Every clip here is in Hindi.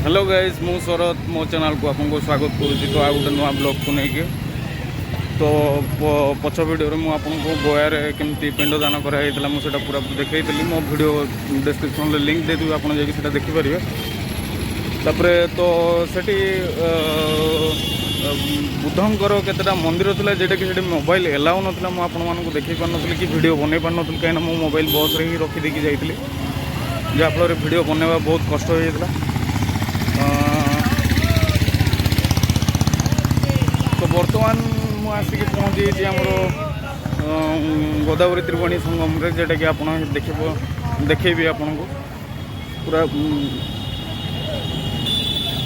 हेलो गाइज मु शरद मो चैनल को आपको स्वागत करुँच। तो आ गोटे नुआ ब्लॉग को लेकिन तो पछ भिडियो में आपको गोया केमती पिंडदान कराइला मुझे पूरा देखी मो भिडियो डिस्क्रिप्शन में लिंक देदेवी आप जाकि देखिपारे। तापर तो सेठी बुद्धंकर केतेटा मंदिर था जोटा कि मोबाइल एलाउ नाला मुझे देखी पार नी कि भिडियो बनई पार नी कहीं मो मोबाइल बस रे ही रखीदेकी जाइली जहाँफल भिडियो बनवा बहुत कष्ट हो जाता। तो बर्तमान मु आसिक पहुँची आमर गोदावरी त्रिवेणी संगम रे जोटा कि आप देखेबी आपन को पूरा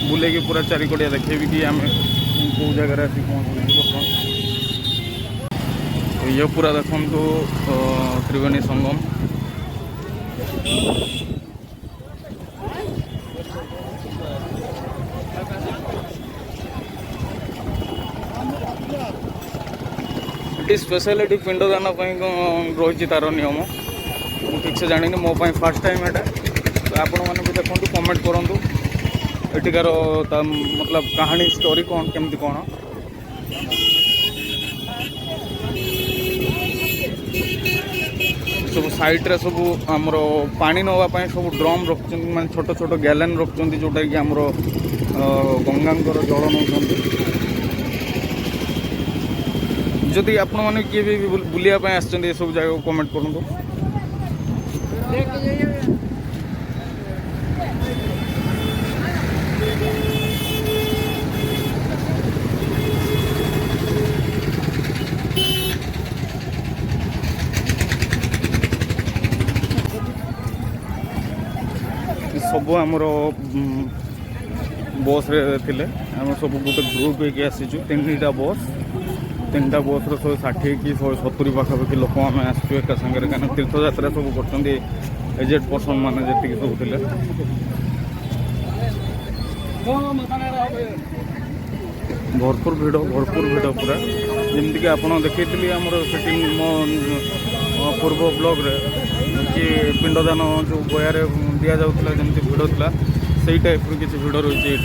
बुले की पूरा चारिकड़िया देखेबी कि आम कौ जगार आसी पहुँच बर्तमान। तो ये पूरा देखु त्रिवेणी संगम ये स्पेशलिटी पिंडदान रही तार नियम ठीक से जानी मो फास्ट टाइम एटा। तो आपण मैंने भी देखो कमेंट करूँ एटिकार मतलब कहानी स्टोरी कौन केमती कौन सब साइड्रे सब आमर पानी नापी सब ड्रम रखुं मैं छोट छोट गैलन रखुं जोटा कि आमर गंगांकर जल नौ। जदि आपण मैंने किए भी बुलायापी आसछन्ति सब जगह कमेंट करूँ। सब आमर बस रे थिले आम सब गोटे ग्रुप होगी आसीचु तीन बस 160 कि 170 पाखापाखि लोक आम आसचु एका सागर कहीं तीर्थ यात्रा सब कर एजेड पर्सन मान जी सब थे भरपूर भिड़ पूरा जमीक आप देखी आमर से मो पूर्व ब्लॉग रे कि पिंडदान जो गोया दि जाऊला जमी भिड़ था से टाइप किसी भिड़ रही है।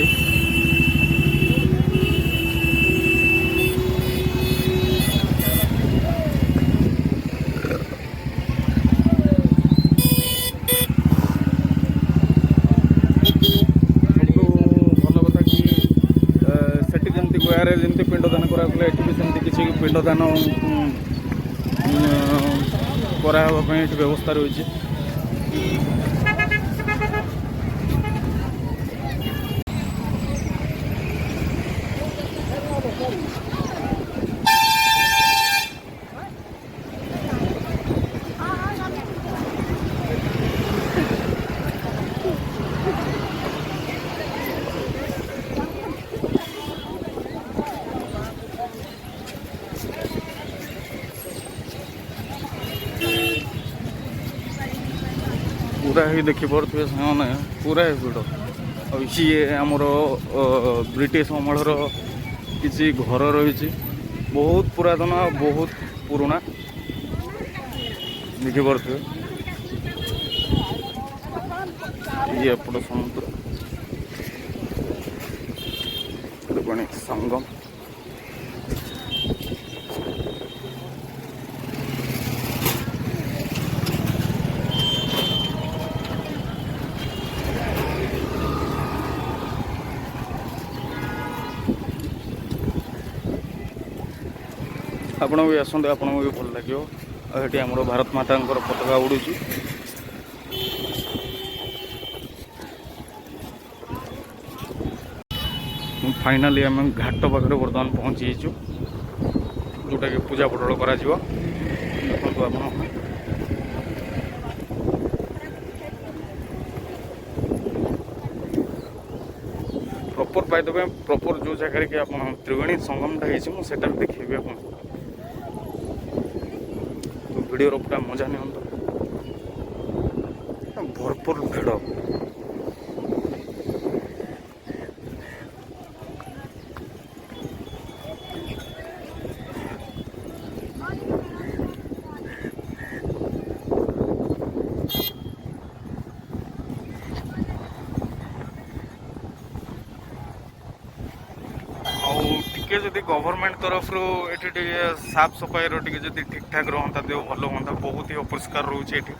गोयारे जमी पिंडदान कराला ये भी सेमती किसी पिंडदान करावाई व्यवस्था रही। पूरा ही देखिपे सामने पूरा ही भिड़ और ये आमर ब्रिटिश अमलर किसी घर रही बहुत पुरातन बहुत पुराना देखिपे ये एपट समुद्र त्रिवेणी संगम। आपण भी आसते आपन भी भल लगे ये आम भारत माता पताका उड़ू। फाइनाली आम घाट पाखे बर्तमान पहुँची जोटा कि पूजा पटल कर प्रॉपर पाई देवे प्रॉपर जो जगह कि आप त्रिवेणी संगमटा होता देखी आप वीडियो पूरा मजा नहीं भरपूर भिड़। टिके जदि गवर्नमेंट तरफ ये साफ सफाई जदि ठीक ठाक रहता देव भल हाँ बहुत ही अपरिष्कार रोचे तो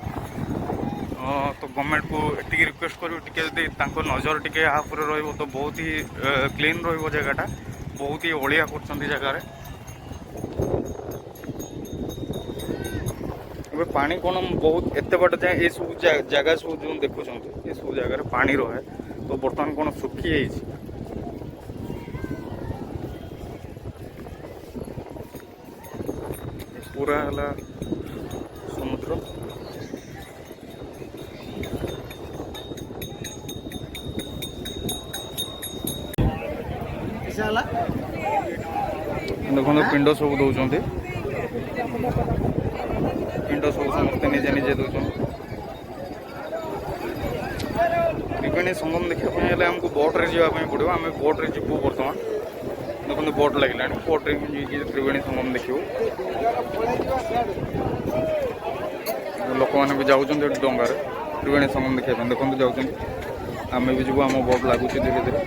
गवर्नमेंट को ये रिक्वेस्ट करी नजर टिके यहाँ तो बहुत ही क्लीन रगाटा बहुत ही अलिया कर जगार पानी कौन बहुत एत बाट जाए ये सब जगह सब जो देखुं ये सब जगह पानी रहे तो बर्तमान कौन सुखी जाइए पूरा है समुद्र देखो पिंड सब दौरान पिंड सब समस्ते निजे निजे दौरान त्रिवेणी संगम देखापी आमको बोट्रे जावाई पड़ो आम बोट्रे जीवु बर्तमान देखो बोट लगे बोट्रे त्रिवेणी संगम देखू लोक मैंने भी जाऊँ डंगार त्रिवेणी संगम देखा देखते जाऊँ आम भी जीव आम बोट लगुच धीरे धीरे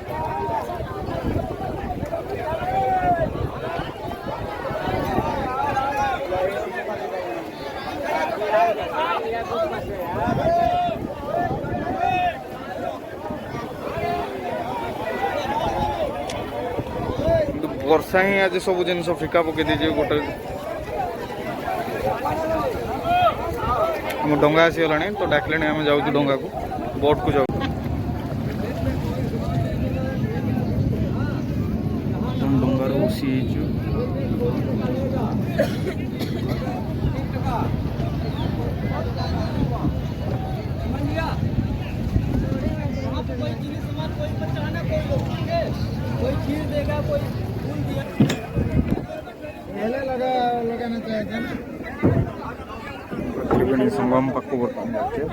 वर्षा ही आज सब जिन फिका पकई दीजिए गोटे आम डंगा आसीगला तो डाकिले आम जाऊँ डंगा को बोट को जाऊ डंगार बसी कोई खीर देगा कोई फूल दिया लगाना चाहिए ना त्रिवेणी संगम पाक बर्तमान जाचे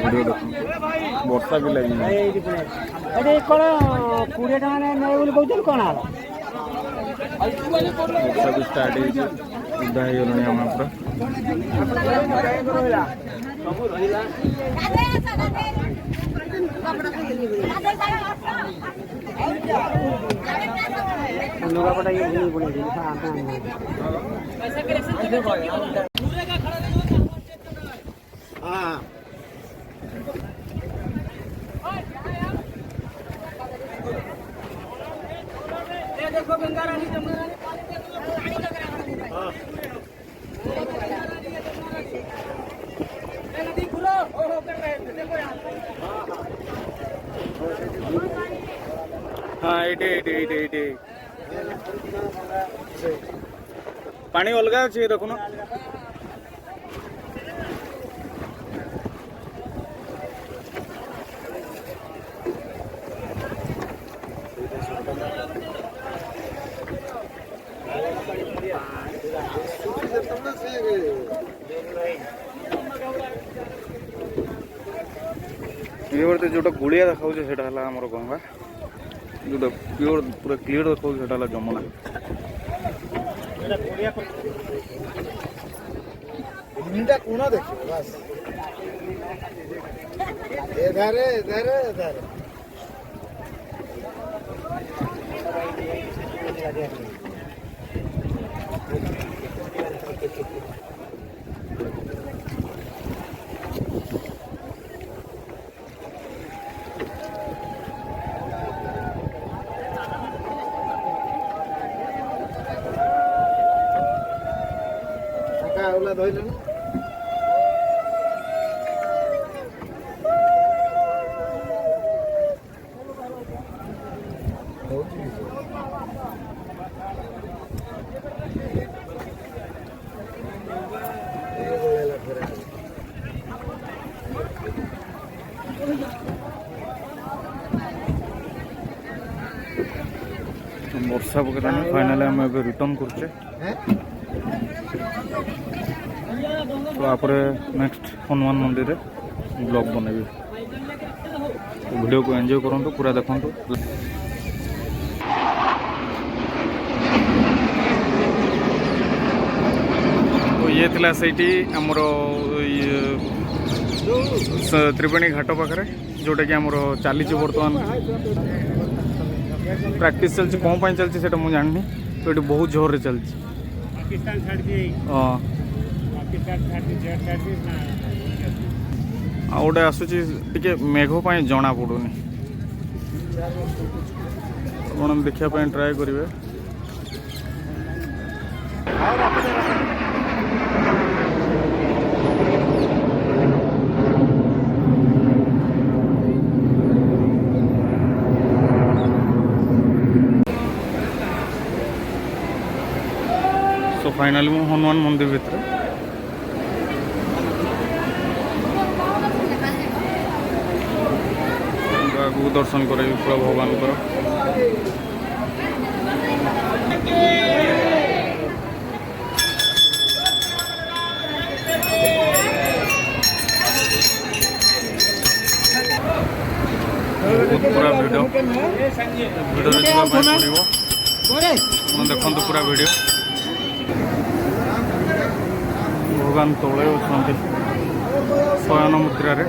वीडियो देखो वर्षा भी लगी अरे कौन 20 टका नहीं बोली कहते कौन आला वर्षा भी स्टार्ट है उदा ही गलनी हम पूरा लुगापटा ये नहीं पड़ेगी हाँ देखो गंगा रानी नदी खुलो कर रहे थे देखो यहाँ हाँ ये पानी अलग अच्छे देखो ना ये बरते जोटा गुड़िया देखा से गंगा जो प्योर पूरा क्लीयर देखा जमुना कोना देखो बस इधर इधर इधर धोइल वर्षा पकड़ा फाइनाली आम रिटर्न करचे तो आप नेक्स्ट हनुमान मंदिर रे ब्लॉग बनेबी वीडियो को एंजॉय करूँ पूरा देखूँ तो ये थिला सेठी हमर त्रिवेणी घाट पाखे जोटा कि आमर चली बर्तमान ପ୍ରାକ୍ଟିସ୍ ଚାଲିଛି କ'ଣ ପାଇଁ ଚାଲିଛି ସେଇଟା ମୁଁ ଜାଣିନି ତ ଏଠି ବହୁତ ଜୋରରେ ଚାଲିଛି। पाकिस्तान छाड़ दिए ହଁ पाकिस्तान छाड़ दी जेट छाड़ दी ना ଆଉ ଗୋଟେ ଆସୁଛି ଟିକେ ମେଘ ପାଇଁ ଜଣା ପଡ଼ୁନି, ଆପଣ ଦେଖିବା ପାଇଁ ଟ୍ରାଏ କରିବେ। सो फाइनाली ମୁଁ ହନୁମାନ ମନ୍ଦିର ଭିତରେ ଆଗକୁ ଦର୍ଶନ କରାଇବି ପୁରା ଭଗବାନଙ୍କର। ପୁରା ଭିଡ଼ିଓ ଭିଡ଼ିଓରେ ଯିବା ପାଇଁ ପଡ଼ିବ, ଆପଣ ଦେଖନ୍ତୁ ପୁରା ଭିଡ଼ିଓ। ଭଗବାନ ତଳେ ଅଛନ୍ତି ଶୟନ ମୁଦ୍ରାରେ।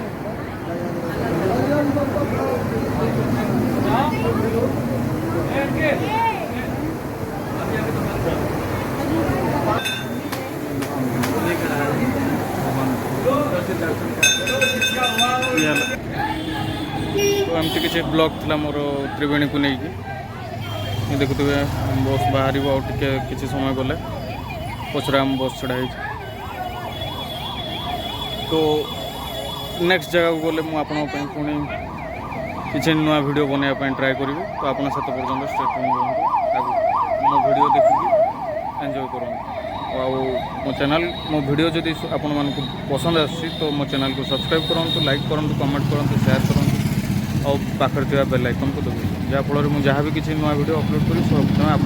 तो एमती किसी ब्लॉग थी मोर त्रिवेणी को लेकिन देखुए बस बाहर किसी समय गले पचरा आम बस छड़ा तो नेक्स्ट जगह को गले मुझे पुणी किसी नुआ वीडियो बनवाई ट्राए करी। तो आप सत पर्यटन स्टेट मो वीडियो देखिए एंजॉय करूँ। मो चैनल मो वीडियो जदि आपण मानक पसंद आसी तो मो चैनल को सब्सक्राइब करूँ, लाइक करूँ, कमेंट करूँ, शेयर करूँ और पाखर बेल आइकन को दबाइए, जहाँफल मुझे जहाँ भी किसी नुआ वीडियो अपलोड करी सब आप